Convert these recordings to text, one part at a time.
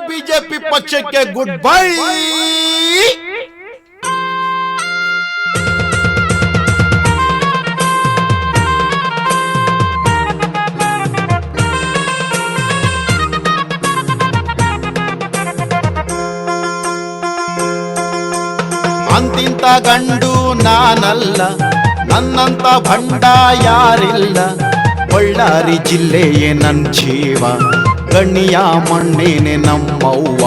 BJP ಪಕ್ಷಕ್ಕೆ good bye. ಅಂತಿಂತ ಗಂಡು ನಾನಲ್ಲ, ನನ್ನಂತ ಭಂಡ ಯಾರಿಲ್ಲ. ಬಳ್ಳಾರಿ ಜಿಲ್ಲೆಯೇ ನನ್ ಜೀವ, ಗಣ್ಣಿಯ ಮಣ್ಣೇನೆ ನಮ್ಮವ್ವ.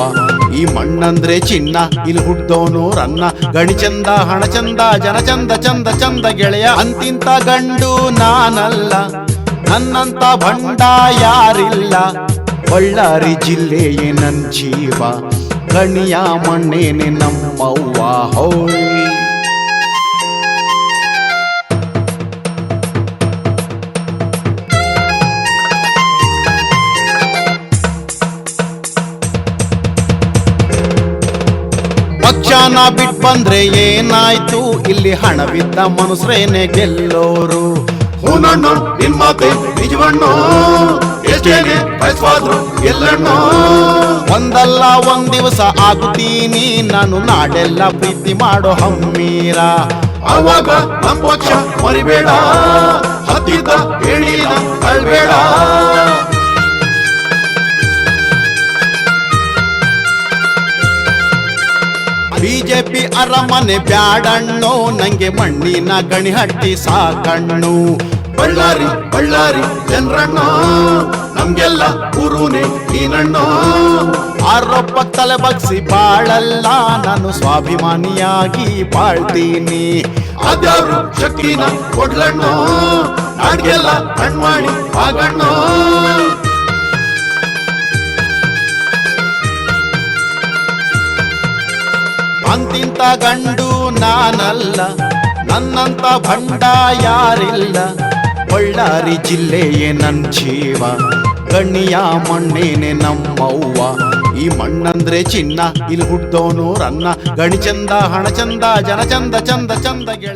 ಈ ಮಣ್ಣಂದ್ರೆ ಚಿನ್ನ, ಇಲ್ಲಿ ಹುಟ್ಟೋನು ರನ್ನ. ಗಣಿ ಚಂದ, ಹಣ ಚಂದ, ಜನ ಚಂದ, ಚಂದ ಚಂದ ಗೆಳೆಯ. ಅಂತಿಂತ ಗಂಡು ನಾನಲ್ಲ, ನನ್ನಂತ ಭಂಡ ಯಾರಿಲ್ಲ. ಬಳ್ಳಾರಿ ಜಿಲ್ಲೆಯೇ ನನ್ ಜೀವ, ಗಣಿಯ ಮಣ್ಣೇನೆ ನಮ್ಮವ್ವ. ಹೋಯ್ ಪಕ್ಷನ ಬಿಟ್ ಬಂದ್ರೆ ಏನಾಯ್ತು, ಇಲ್ಲಿ ಹಣವಿದ್ದ ಮನುಷ್ಯರೇನೆ ಗೆಲ್ಲೋರು. ಹೂನಣ್ಣು ನಿನ್ ಮಾತೆ ನಿಜವಣ್ಣು, ಎಷ್ಟೇನೆ ಬಯಸ್ವಾದ್ರು ಎಲ್ಲಣ್ಣು. ಒಂದಲ್ಲ ಒಂದ್ ದಿವಸ ಆಗುತ್ತೀನಿ ನಾನು, ನಾಡೆಲ್ಲ ಪ್ರೀತಿ ಮಾಡೋ ಹಮ್ಮೀರ. ಅವಾಗ ನಮ್ ಪಕ್ಷ ಮರಿಬೇಡ, ಹತ್ತಿದ್ದ ಹೇಳಿನ ಕಳ್ಬೇಡ. ಬಿಜೆಪಿ ಅರಮನೆ ಬ್ಯಾಡಣ್ಣು, ನಂಗೆ ಮಣ್ಣಿನ ಗಣಿ ಹಟ್ಟಿ ಸಾಕಣ್ಣು. ಬಳ್ಳಾರಿ ಬಳ್ಳಾರಿ ಜನರಣ್ಣು, ನಮ್ಗೆಲ್ಲ ಗುರುನೇ ನೀನಣ್ಣು. ಆರೋಪ ತಲೆ ಬಗ್ಸಿ ಬಾಳಲ್ಲ, ನಾನು ಸ್ವಾಭಿಮಾನಿಯಾಗಿ ಬಾಳ್ತೀನಿ. ಅದ್ಯಾವ್ರು ಶಕ್ತಿನ ಕೊಡ್ಲಣ್ಣು, ನಾಡ್ಗೆಲ್ಲ ಕಣ್ಮಾಡಿ ಆಗಣ್ಣು. ಅಂತಿಂತ ಗಂಡು ನಾನಲ್ಲ, ನನ್ನಂತ ಭಂಡ ಯಾರಿಲ್ಲ. ಬಳ್ಳಾರಿ ಜಿಲ್ಲೆಯೇ ನನ್ ಜೀವ, ಗಣ್ಣಿಯ ಮಣ್ಣೇನೆ ನಮ್ಮವ್ವ. ಈ ಮಣ್ಣಂದ್ರೆ ಚಿನ್ನ, ಇಲ್ಲಿ ಹುಟ್ಟೋನು ರನ್ನ. ಗಣಿ ಚಂದ, ಹಣ ಚಂದ, ಜನ ಚಂದ, ಚಂದ ಚಂದ ಗೆಳೆಯ.